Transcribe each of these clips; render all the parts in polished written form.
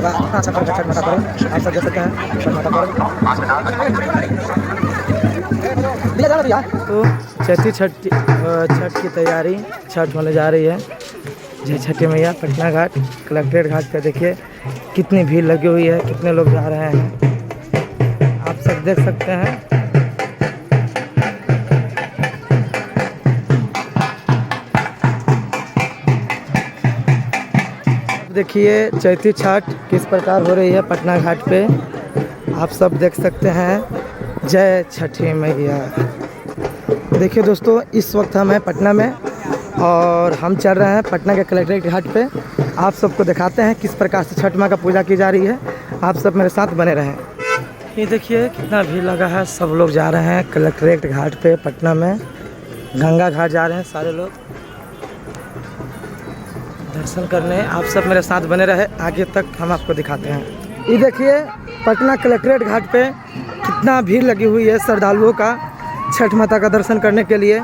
वाह अच्छा पर्व छठ माता पर्व आप सब देख सकते हैं छठ माता पर्व। भैया जाना भैया तो चैती छठ की तैयारी छठ होने जा रही है। जय छठी मैया। पटना घाट कलेक्ट्रेट घाट पे देखिए कितनी भीड़ लगी हुई है, कितने लोग जा रहे हैं आप सब देख सकते हैं। देखिए चैती छठ किस प्रकार हो रही है पटना घाट पे आप सब देख सकते हैं। जय छठी मैया। देखिए दोस्तों इस वक्त हम हैं पटना में और हम चल रहे हैं पटना के कलेक्ट्रेट घाट पे। आप सबको दिखाते हैं किस प्रकार से छठ माँ का पूजा की जा रही है। आप सब मेरे साथ बने रहें। ये देखिए कितना भीड़ लगा है, सब लोग जा रहे हैं कलेक्ट्रेट घाट पे पटना में। गंगा घाट जा रहे हैं सारे लोग दर्शन करने। आप सब मेरे साथ बने रहे, आगे तक हम आपको दिखाते हैं। ये देखिए पटना कलेक्ट्रेट घाट पे कितना भीड़ लगी हुई है श्रद्धालुओं का छठ माता का दर्शन करने के लिए।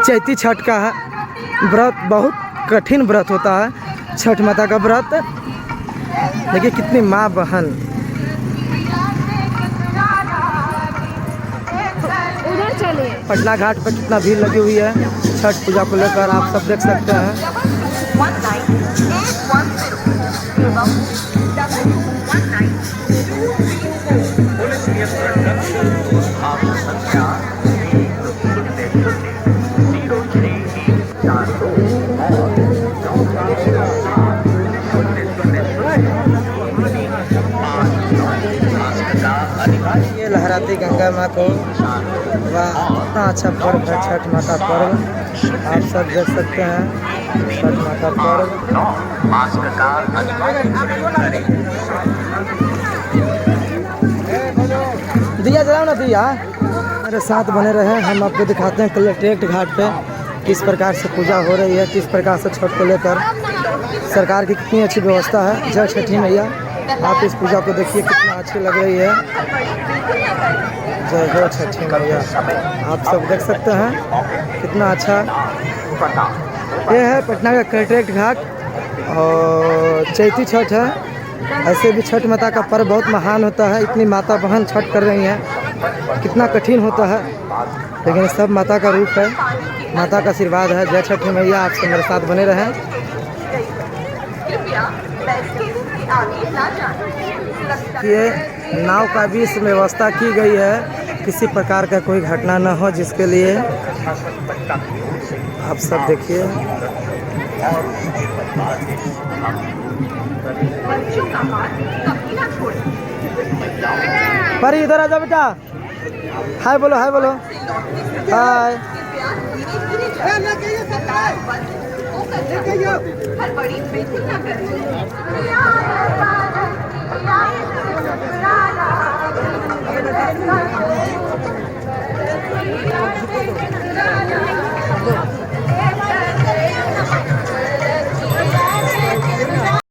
चैती छठ का व्रत बहुत कठिन व्रत होता है छठ माता का व्रत। देखिए कितनी माँ बहन उधर चलिए। पटना घाट पर कितना भीड़ लगी हुई है छठ पूजा को लेकर आप सब देख सकते हैं। ये लहराती गंगा माँ को, वाह कितना अच्छा पर्व है छठ माता पर्व। आप सब देख सकते हैं छठ माता पर्व। दिया जलाओ ना दिया। मेरे साथ बने रहे, हम आपको दिखाते हैं कलेक्ट्रेट घाट पे किस प्रकार से पूजा हो रही है, किस प्रकार से छठ को लेकर सरकार की कितनी अच्छी व्यवस्था है। जय छठी मैया। आप इस पूजा को देखिए कितना अच्छी लग रही है। जय हो छठी मैया। आप सब देख सकते हैं कितना अच्छा ये है पटना का कलेक्ट्रेट घाट। और चैती छठ है। ऐसे भी छठ माता का पर्व बहुत महान होता है। इतनी माता बहन छठ कर रही हैं, कितना कठिन होता है, लेकिन सब माता का रूप है, माता का आशीर्वाद है। जय छठी मैया। आप सब मेरे साथ बने रहें। ये नाव का भी इसमें व्यवस्था की गई है, किसी प्रकार का कोई घटना न हो, जिसके लिए आप सब देखिए। पर इधर आ जाओ बेटा। हाय बोलो, हाय बोलो, हाय।